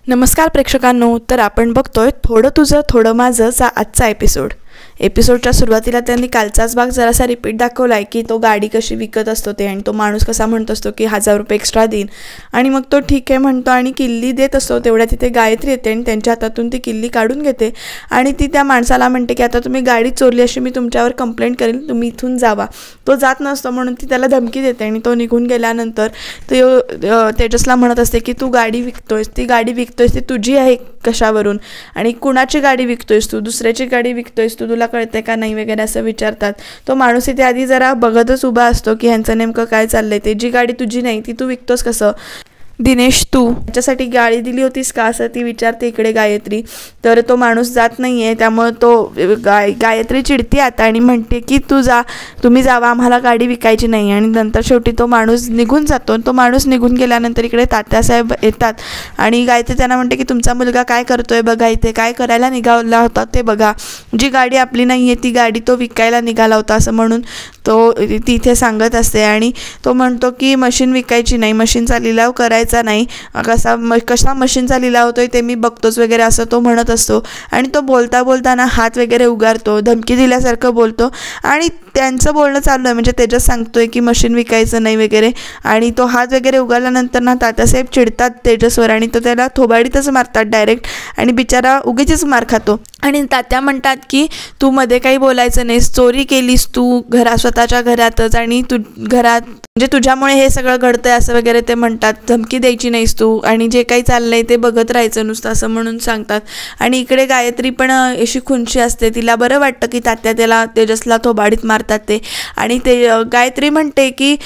नमस्कार प्रेक्षकांनो, तर आपण बघतोय थोडं तुझं थोडं माझंचा आजचा एपिसोडच्या सुरुवातीला त्यांनी कालचाच भाग जरासा रिपीट दाखवला आहे की तो गाडी कशी विकत असतो ते आणि तो माणूस कसा म्हणत असतो की 1000 रुपये एक्स्ट्रा देईन आणि मग तो ठीक आहे म्हणतो आणि किल्ली देत असतो. तेवढ्या तिथे गायत्री येते आणि त्यांच्या हातातून ती किल्ली काढून घेते आणि ती त्या माणसाला म्हणते की आता तुम्ही गाडी चोरली अशी मी तुमच्यावर कंप्लेंट करेन, तुम्ही इथून जावा. तो जात नसतो म्हणून ती त्याला धमकी देते आणि तो निघून गेल्यानंतर तेजसला म्हणत असते की तू गाडी विकतोयस, ती गाडी विकतोयस ती तुझी आहे कशावरून आणि कुणाची गाडी विकतोयस तू, दुसऱ्याची गाडी विकतोयस तू, तुला कळते का नाही वगैरे असं विचारतात. तो माणूस इथे आधी जरा बघतच उभा असतो की ह्यांचं नेमकं काय चाललंय. ते जी गाडी तुझी नाही ती तू विकतोस कसं, दिनेश तू त्याच्यासाठी गाडी दिली होतीस का असं ती विचारते इकडे गायत्री. तर तो माणूस जात नाही आहे, त्यामुळं तो गायत्री चिडते आता आणि म्हणते की तुम्ही जावा, आम्हाला गाडी विकायची नाही. आणि नंतर शेवटी तो माणूस निघून जातो. तो माणूस निघून गेल्यानंतर इकडे तात्यासाहेब येतात आणि गायत्री त्यांना म्हणते की तुमचा मुलगा काय करतोय बघा, इथे काय करायला निघाला होता ते बघा, जी गाडी आपली नाही आहे ती गाडी तो विकायला निघाला होता असं म्हणून तो तिथे सांगत असते. आणि तो म्हणतो की मशीन विकायची नाही, मशीनचा लिलाव करायचा नाही, कसा मशीनचा लिलाव होतोय ते मी बघतोच वगैरे असं तो म्हणत असतो. आणि तो बोलताना हात वगैरे उगारतो, धमकी दिल्यासारखं बोलतो आणि त्यांचं बोलणं चालू आहे म्हणजे तेजस सांगतोय की मशीन विकायचं नाही वगैरे आणि तो हात वगैरे उगारल्यानंतर ना तात्यासाहेब चिडतात तेजसवर आणि तो त्याला थोबाडीतच मारतात डायरेक्ट आणि बिचारा उगीचच मार खातो. आणि तात्या म्हणतात की तू मध्ये काही बोलायचं नाहीस, चोरी केलीस तू स्वतःच्या घरातच आणि तू घरात म्हणजे तुझ्यामुळे हे सगळं घडतंय असं वगैरे ते म्हणतात, धमकी द्यायची नाहीस तू आणि जे काही चाललंय ते बघत राहायचं नुसतं असं म्हणून सांगतात. आणि इकडे गायत्री पण अशी खुनशी असते, तिला बरं वाटतं की तात्या त्याला तेजसला थोबाडीत मारतात ते. आणि ते गायत्री म्हणते की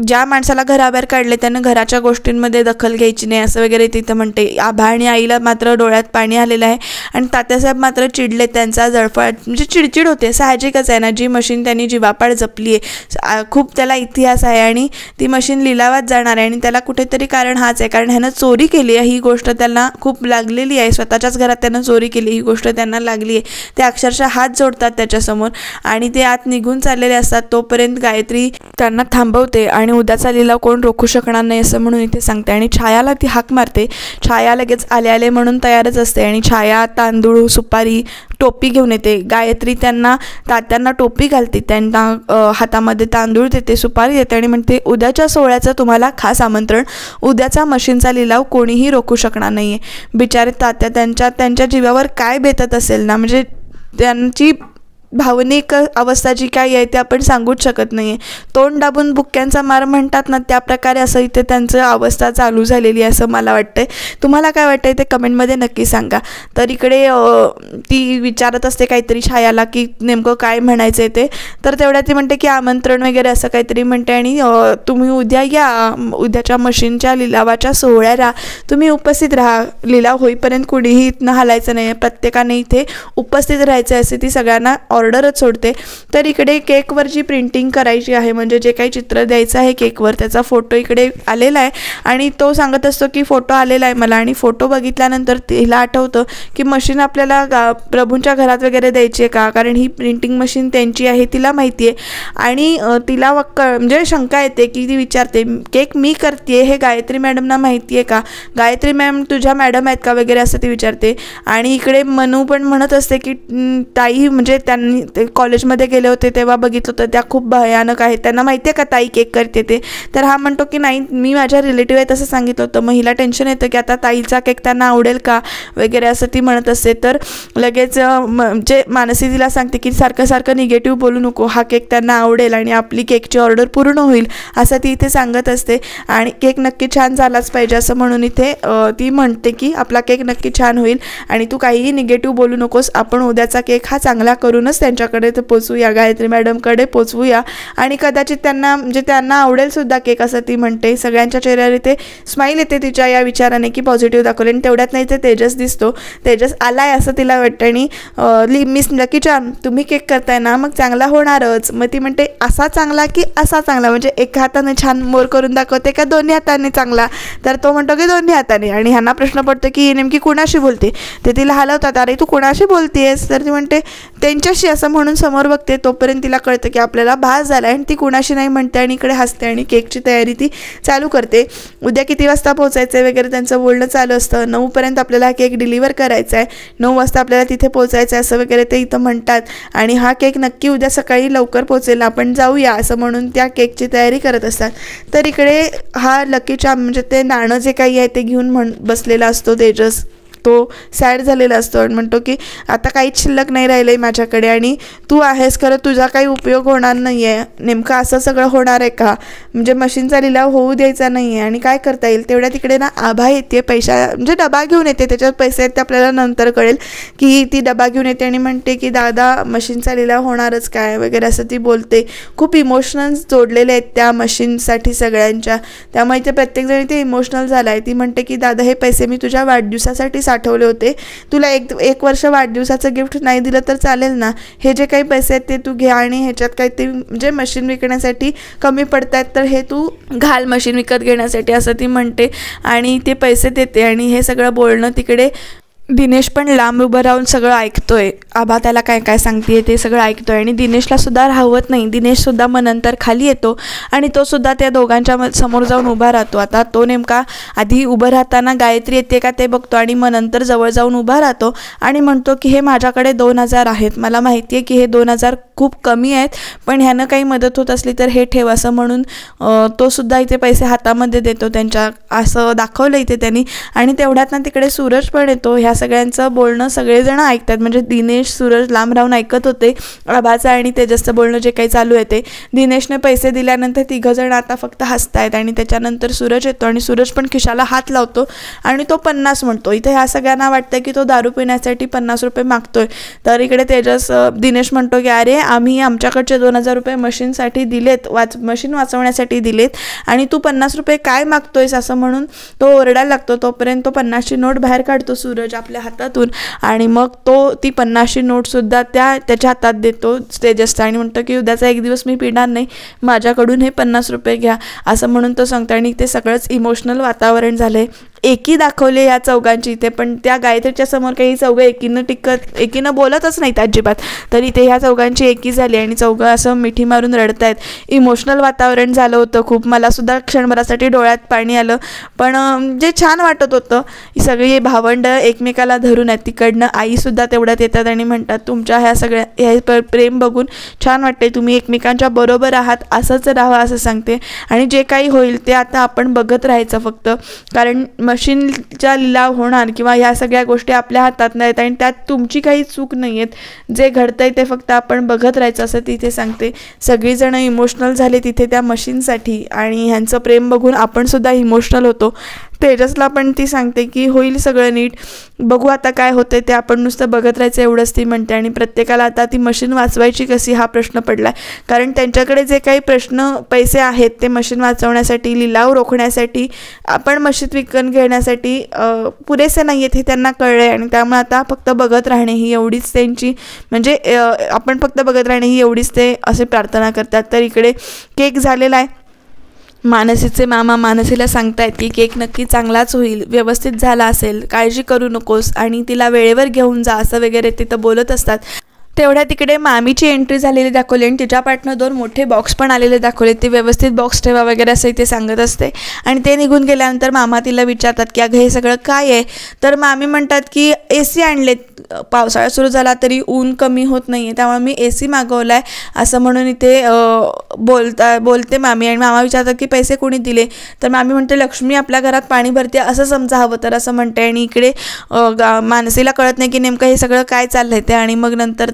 ज्या माणसाला घराबाहेर काढले त्यानं घराच्या गोष्टींमध्ये दखल घ्यायची नाही असं वगैरे तिथं म्हणते. आभा आणि आईला मात्र डोळ्यात पाणी आलेलं आहे आणि तात्यासाहेब मात्र चिडले, त्यांचा जळफाट म्हणजे चिडचिड होते, साहजिकच आहे ना, जी मशीन त्यांनी जीवापाड जपली आहे, खूप त्याला इतिहास आहे आणि ती मशीन लिलावात जाणार आहे आणि त्याला कुठेतरी कारण हाच आहे, कारण ह्यानं चोरी केली आहे ही गोष्ट त्यांना खूप लागलेली आहे, स्वतःच्याच घरात त्यानं चोरी केली ही गोष्ट त्यांना लागली आहे. ते अक्षरशः हात जोडतात त्याच्यासमोर आणि ते आत निघून चाललेले असतात. तोपर्यंत गायत्री त्यांना थांबवते आणि उद्याचा लिलाव कोण रोखू शकणार नाही असं म्हणून इथे सांगते. आणि छायाला ती हाक मारते, छाया लगेच आले म्हणून तयारच असते आणि छाया तांदूळ सुपारी टोपी घेऊन येते. गायत्री तात्यांना टोपी घालते, त्यांना हातामध्ये तांदूळ देते, सुपारी देते आणि म्हणते उद्याच्या सोहळ्याचं तुम्हाला खास आमंत्रण, उद्याचा मशीनचा लिलाव कोणीही रोखू शकणार नाही आहे. बिचारे तात्या त्यांच्या जीवावर काय बेतत असेल ना, म्हणजे त्यांची भावनिक अवस्था जी काही आहे ते आपण सांगूच शकत नाही आहे. तोंड दाबून बुक्क्यांचा मार म्हणतात ना, त्या प्रकारे असं इथे त्यांचं अवस्था चालू झालेली आहे असं मला वाटतंय. तुम्हाला काय वाटतंय ते कमेंटमध्ये नक्की सांगा. तर इकडे ती विचारत असते काहीतरी छायाला की नेमकं काय म्हणायचं आहे ते, तर तेवढ्या ती म्हणते की आमंत्रण वगैरे असं काहीतरी म्हणते आणि तुम्ही उद्या या, उद्याच्या मशीनच्या लिलावाच्या सोहळ्याला तुम्ही उपस्थित राहा, लिलाव होईपर्यंत कुणीही इथनं हलायचं नाही आहे, प्रत्येकाने इथे उपस्थित राहायचं असे ती सगळ्यांना ऑर्डरच सोडते. तर इकडे केकवर जी प्रिंटिंग करायची आहे म्हणजे जे काही चित्र द्यायचं आहे केकवर त्याचा फोटो इकडे आलेला आहे आणि तो सांगत असतो की फोटो आलेला आहे मला. आणि फोटो बघितल्यानंतर तिला आठवतं की मशीन आपल्याला प्रभूंच्या घरात वगैरे द्यायची आहे का, कारण ही प्रिंटिंग मशीन त्यांची आहे तिला माहिती आहे. आणि तिला म्हणजे शंका येते की ती विचारते केक मी करते हे गायत्री मॅडमना माहिती आहे का, गायत्री मॅम तुझ्या मॅडम आहेत का वगैरे असं ती विचारते. आणि इकडे मनू पण म्हणत असते की ताई म्हणजे त्यांनी ते कॉलेजमध्ये गेले होते तेव्हा बघितलं होतं, त्या खूप भयानक आहेत, त्यांना माहिती आहे का ताई केक करते ते. तर हा म्हणतो की नाही मी माझ्या रिलेटिव्ह आहे तसं सांगितलं होतं. महिला टेन्शन येतं की आता ताईचा केक त्यांना आवडेल का वगैरे असं ती म्हणत असते. तर लगेच म्हणजे मानसी तिला सांगते की सारखं निगेटिव्ह बोलू नको, हा केक त्यांना आवडेल आणि आपली केकची ऑर्डर पूर्ण होईल असं ती इथे सांगत असते. आणि केक नक्की छान झालाच पाहिजे असं म्हणून इथे ती म्हणते की आपला केक नक्की छान होईल आणि तू काहीही निगेटिव्ह बोलू नकोस, आपण उद्याचा केक हा चांगला करूनच त्यांच्याकडे ते पोचवूया, गायत्री मॅडमकडे पोचवूया आणि कदाचित त्यांना आवडेल सुद्धा केक असं ती म्हणते. सगळ्यांच्या चेहऱ्यावर इथे स्माईल येते तिच्या या विचाराने की पॉझिटिव्ह दाखवले. आणि तेवढ्यात नाही ते तेजस दिसतो, तेजस आलाय असं तिला वाटतं आणि मिस लकी चार्म तुम्ही केक करताय ना मग चांगला होणारच. मग ती म्हणते असा चांगला की असा चांगला, म्हणजे एका हाताने छान मोर करून दाखवते का दोन्ही हाताने चांगला, तर तो म्हणतो की दोन्ही हाताने. आणि ह्यांना प्रश्न पडतो की नेमकी कुणाशी बोलते, ते तिला हलवतात, अरे तू कुणाशी बोलतेस, तर ती म्हणते त्यांच्याशी मावशी असं म्हणून समोर बघते, तोपर्यंत तिला कळतं की आपल्याला भास झाला आणि ती कुणाशी नाही म्हणते आणि इकडे हसते आणि केकची तयारी ती चालू करते. उद्या किती वाजता पोहोचायचं आहे वगैरे त्यांचं बोलणं चालू असतं. 9पर्यंत आपल्याला केक डिलिव्हर करायचा आहे, 9 वाजता आपल्याला तिथे पोहोचायचं आहे असं वगैरे ते इथं म्हणतात. आणि हा केक नक्की उद्या सकाळी लवकर पोहोचेल, आपण जाऊया असं म्हणून त्या केकची तयारी करत असतात. तर इकडे हा लकी चार्म म्हणजे ते नाणं जे काही आहे ते घेऊन बसलेला असतो तेजस. तो सॅड झालेला असतो आणि म्हणतो की आता काहीच शिल्लक नाही राहिलं आहे माझ्याकडे आणि तू आहेस खरं, तुझा काही उपयोग होणार नाही आहे. नेमकं असं सगळं होणार आहे का, म्हणजे मशीनचा लिलाव होऊ द्यायचा नाही आहे आणि काय करता येईल. तेवढ्या तिकडे ना आभा येते, पैसा म्हणजे डबा घेऊन येते, त्याच्यात पैसे आहेत ते आपल्याला नंतर कळेल की ती डबा घेऊन येते आणि म्हणते की दादा मशीनचा लिलाव होणारच काय वगैरे असं ती बोलते. खूप इमोशनल्स जोडलेले आहेत त्या मशीनसाठी सगळ्यांच्या, त्यामुळे ते प्रत्येकजण ते इमोशनल झाला आहे. ती म्हणते की दादा हे पैसे मी तुझ्या वाढदिवसासाठी साठवले होते, तुला एक वर्ष वाढदिवसाचं गिफ्ट नाही दिलं तर चालेल ना, हे जे काही पैसे आहेत ते तू घे आणि ह्याच्यात काही ते म्हणजे मशीन विकण्यासाठी कमी पडत आहेत तर हे तू घाल मशीन विकत घेण्यासाठी असं ती म्हणते आणि ते पैसे देते. आणि हे सगळं बोलणं तिकडे दिनेश पण लांब उभं राहून सगळं ऐकतोय. आभा त्याला काय काय सांगते ते सगळं ऐकतोय आणि दिनेशला सुद्धा राहवत नाही. दिनेशसुद्धा मग नंतर खाली येतो आणि तो सुद्धा त्या दोघांच्या समोर जाऊन उभा राहतो. आता तो नेमका आधी उभं राहताना गायत्री येते का ते बघतो आणि मग नंतर जवळ जाऊन उभा राहतो आणि म्हणतो की हे माझ्याकडे 2000 आहेत, मला माहिती आहे की हे 2000 खूप कमी आहेत, पण ह्यानं काही मदत होत असली तर हे ठेव असं म्हणून तो सुद्धा इथे पैसे हातामध्ये देतो त्यांच्या, असं दाखवलं इथे त्यांनी. आणि तेवढ्यात ना तिकडे सूरज पण येतो. ह्या सगळ्यांचं बोलणं सगळेजण ऐकतात, म्हणजे दिनेश सूरज लांब राहून ऐकत होते आभाचं आणि तेजसचं बोलणं जे काही चालू आहे ते. दिनेशने पैसे दिल्यानंतर तिघंजण आता फक्त हसतायत आणि त्याच्यानंतर सूरज येतो आणि सूरज पण खिशाला हात लावतो आणि तो 50 म्हणतो. इथे ह्या सगळ्यांना वाटतं की तो दारू पिण्यासाठी 50 रुपये मागतोय. तर इकडे दिनेश म्हणतो की अरे आम्ही आमच्याकडचे 2000 रुपये मशीनसाठी दिलेत, मशीन वाचवण्यासाठी दिलेत आणि तू 50 रुपये काय मागतोयस असं म्हणून तो ओरडायला लागतो. तोपर्यंत तो 50ची नोट बाहेर काढतो सूरज आपल्या हातातून आणि मग तो ती 50ची नोटसुद्धा त्याच्या हातात देतो तेजसचा आणि म्हणतो की उद्याचा एक दिवस मी पिणार नाही, माझ्याकडून हे 50 रुपये घ्या असं म्हणून तो सांगतो. आणि ते सगळंच इमोशनल वातावरण झालं आहे. एकी दाखवले या चौघांची इथे, पण त्या गायत्रीच्या समोर काही चौघं एकीनं बोलतच नाहीत अजिबात. तर इथे ह्या चौघांची एकी झाली आणि चौघं असं मिठी मारून रडतायत. इमोशनल वातावरण झालं होतं खूप. मला सुद्धा क्षणभरासाठी डोळ्यात पाणी आलं, पण जे छान वाटत होतं. सगळी भावंड एकमेकाला धरून आहेत. तिकडनं आईसुद्धा तेवढ्यात येतात आणि म्हणतात तुमच्या ह्या सगळ्या हे प्रेम बघून छान वाटते, तुम्ही एकमेकांच्या बरोबर आहात, असंच राहा असं सांगते. आणि जे काही होईल ते आता आपण बघत राहायचं फक्त, कारण मशीनचा लिलाव होणार किंवा ह्या सगळ्या गोष्टी आपल्या हातात नाहीत आणि त्यात तुमची काही चूक नाही आहेत. जे घडतंय ते फक्त आपण बघत राहायचं असं तिथे सांगते. सगळीजणं इमोशनल झाले तिथे त्या मशीनसाठी आणि ह्यांचं प्रेम बघून आपण सुद्धा इमोशनल होतो. तेजसला पण ती सांगते की होईल सगळं नीट, बघू आता काय होतंय ते, आपण नुसतं बघत राहायचं एवढंच ती म्हणते. आणि प्रत्येकाला आता ती मशीन वाचवायची कशी हा प्रश्न पडला आहे, कारण त्यांच्याकडे जे काही पैसे आहेत ते मशीन वाचवण्यासाठी, लिलाव रोखण्यासाठी, आपण मशीन विकत घेण्यासाठी पुरेसे नाही आहेत हे त्यांना कळलं आहे. आणि त्यामुळे आता फक्त बघत राहणे ही एवढीच त्यांची, म्हणजे आपण फक्त बघत राहणे ही एवढीच ते असे प्रार्थना करतात. तर इकडे केक झालेला आहे. मानसीचे मामा मानसीला सांगतायत की केक नक्की चांगलाच होईल, व्यवस्थित झाला असेल, काळजी करू नकोस आणि तिला वेळेवर घेऊन जा असं वगैरे तिथं बोलत असतात. तेवढ्या तिकडे मामीची एंट्री झालेली दाखवली आणि तिच्या पाठनं 2 मोठे बॉक्स पण आलेले दाखवले. ते व्यवस्थित बॉक्स ठेवा वगैरे असं इथे सांगत असते. आणि ते निघून गेल्यानंतर मामा तिला विचारतात की अगं हे सगळं काय आहे. तर मामी म्हणतात की AC आणलेत, पावसाळा सुरू झाला तरी ऊन कमी होत नाही आहे, त्यामुळे मी AC मागवला आहे असं म्हणून इथे बोलते मामी. आणि मामा विचारतात की पैसे कोणी दिले. तर मामी म्हणते लक्ष्मी आपल्या घरात पाणी भरते असं समजा हवं तर असं म्हणते. आणि इकडे मानसीला कळत नाही की नेमकं हे सगळं काय चाललंय ते. आणि मग नंतर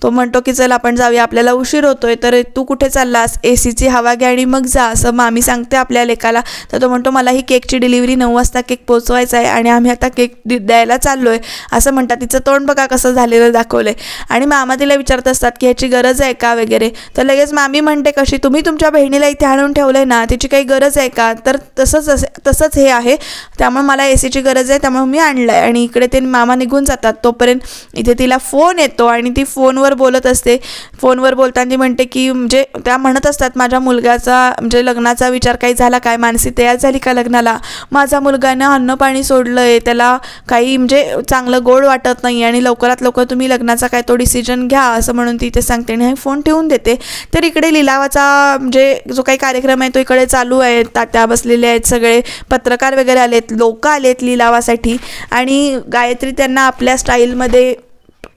तो म्हणतो की चल आपण जाऊया, आपल्याला उशीर होतोय. तर तू कुठे चाललास, ACची हवा घ्या आणि मग जा असं मामी सांगते आपल्या लेकाला. तर तो म्हणतो मला ही केकची डिलिव्हरी 9 वाजता केक पोचवायचा आहे आणि आम्ही आता केक द्यायला चाललोय असं म्हणतात. तिचं तोंड बघा कसं झालेलं दाखवलंय. आणि मामा तिला विचारत असतात की ह्याची गरज आहे का वगैरे. तर लगेच मामी म्हणते कशी, तुम्ही तुमच्या बहिणीला इथे आणून ठेवलंय ना, त्याची काही गरज आहे का. तर तसंच हे आहे, त्यामुळे मला ACची गरज आहे त्यामुळे मी आणलं आहे. आणि इकडे ते मामा निघून जातात. तोपर्यंत इथे तिला फोन येतो आणि ती फोनवर बोलत असते. फोनवर बोलताना ती म्हणते की म्हणजे त्या म्हणत असतात माझ्या मुलगाचा म्हणजे लग्नाचा विचार काही झाला काय, मानसी तयार झाली का लग्नाला, माझा मुलगानं अन्न पाणी सोडलंय, त्याला काही म्हणजे चांगलं गोड वाटत नाही आणि लवकरात लवकर तुम्ही लग्नाचा काय तो डिसिजन घ्या असं म्हणून ती इथे सांगते आणि फोन ठेवून देते. तर इकडे लिलावाचा म्हणजे जो काही कार्यक्रम आहे तो इकडे चालू आहे. तात्या बसलेले आहेत, सगळे पत्रकार वगैरे आलेत, लोक आलेत लिलावासाठी आणि गायत्री त्यांना आपल्या स्टाईलमध्ये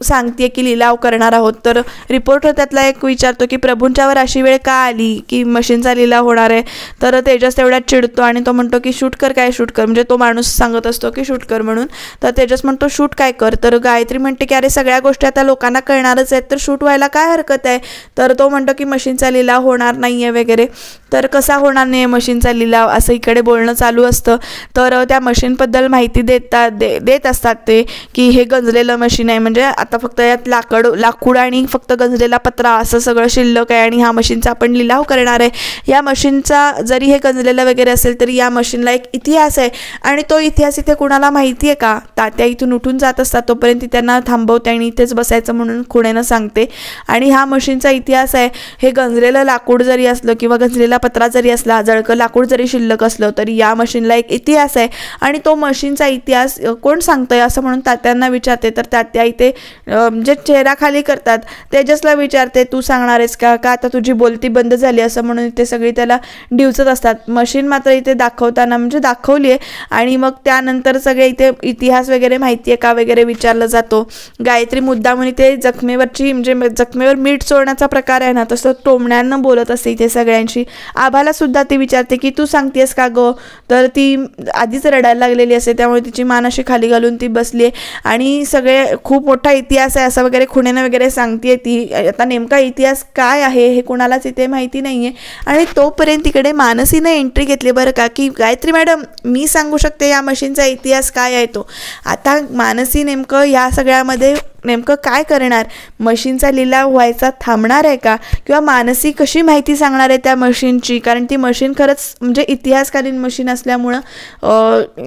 सांगते की लिलाव करणार आहोत. तर रिपोर्टर त्यातला एक विचारतो की प्रभूंच्यावर अशी वेळ का आली की मशीनचा लिलाव होणार आहे. तर तेजस तेवढ्यात चिडतो आणि तो म्हणतो की शूट कर, काय शूट कर, म्हणजे तो माणूस सांगत असतो की शूट कर म्हणून. तर तेजस म्हणतो शूट काय कर. तर गायत्री म्हणते की अरे सगळ्या गोष्टी आता लोकांना कळणारच आहेत तर शूट व्हायला काय हरकत आहे. तर तो म्हणतो की मशीनचा लिलाव होणार नाही आहे वगैरे. तर कसा होणार नाही मशीनचा लिलाव असं इकडे बोलणं चालू असतं. तर त्या मशीनबद्दल माहिती देत असतात ते की हे गंजलेलं मशीन आहे, म्हणजे आता फक्त यात लाकूड आणि फक्त गंजलेला पत्रा असं सगळं शिल्लक आहे आणि ह्या मशीनचा आपण लिलाव करणार आहे. या मशीनचा जरी हे गंजलेलं वगैरे असेल तरी या मशीनला एक इतिहास आहे आणि तो इतिहास इथे कुणाला माहिती आहे का. तात्या इथून उठून जात असतात तोपर्यंत त्यांना थांबवते आणि इथेच बसायचं म्हणून खुणेनं सांगते. आणि ह्या मशीनचा इतिहास आहे, हे गंजलेलं लाकूड जरी असलं किंवा गंजलेला पत्रा जरी असला, जळकं लाकूड जरी शिल्लक असलं तरी या मशीनला एक इतिहास आहे आणि तो मशीनचा इतिहास कोण सांगतंय असं म्हणून तात्यांना विचारते. तर तात्या इथे म्हणजे चेहरा खाली करतात. तेजसला विचारते तू सांगणार आहेस का आता तुझी बोलती बंद झाली असं म्हणून इथे सगळी त्याला डिवचत असतात. मशीन मात्र इथे दाखवताना म्हणजे दाखवली आहे आणि मग त्यानंतर सगळे इथे इतिहास वगैरे माहिती आहे का वगैरे विचारलं जातो. गायत्री मुद्दामून इथे जखमेवरची म्हणजे जखमेवर मीठ चोळण्याचा प्रकार आहे ना तसं टोमण्यानं बोलत असते इथे सगळ्यांशी. आभाला सुद्धा ती विचारते की तू सांगतेस का गं. तर ती आधीच रडायला लागलेली असते त्यामुळे तिची मान अशी खाली घालून ती बसली आहे आणि सगळे खूप मोठा इतिहास आहे असं वगैरे खुणेनं वगैरे सांगते ती. आता नेमका इतिहास काय आहे हे कुणालाच इथे माहिती नाही आहे आणि तोपर्यंत इकडे मानसीनं एंट्री घेतली बरं का की गायत्री मॅडम मी सांगू शकते या मशीनचा इतिहास काय आहे तो. आता मानसी नेमकं या सगळ्यामध्ये नेमकं काय करणार, मशीनचा लिलाव व्हायचा थांबणार आहे का किंवा मानसी कशी माहिती सांगणार आहे त्या मशीनची, कारण ती मशीन खरंच म्हणजे इतिहासकालीन मशीन असल्यामुळं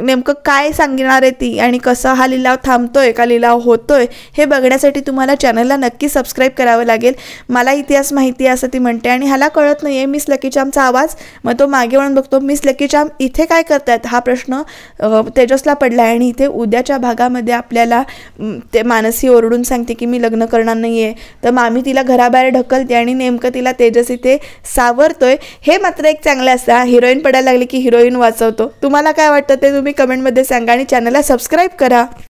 नेमकं काय सांगणार आहे ती आणि कसा हा लिलाव थांबतोय का लिलाव होतोय हे बघण्यासाठी तुम्हाला चॅनलला नक्की सबस्क्राईब करावं लागेल. मला इतिहास माहिती आहे असं ती म्हणते आणि ह्याला कळत नाही आहे मिस लकी चामचा आवाज. मग तो मागे वळून बघतो, मिस लकी चाम इथे काय करतायत हा प्रश्न तेजसला पडला आहे आणि इथे उद्याच्या भागामध्ये आपल्याला ते मानसी ओरडून सांगते की मी लग्न करणार नाही आहे. तर मामी तिला घराबाहेर ढकलते आणि नेमकं तिला तेजस इथे सावरतोय. हे मात्र एक चांगलं असतं, हिरोईन पडायला लागली की हिरोईन वाचवतो. तुम्हाला काय वाटतं ते तुम्ही कमेंटमध्ये सांगा आणि चॅनलला सबस्क्राईब करा.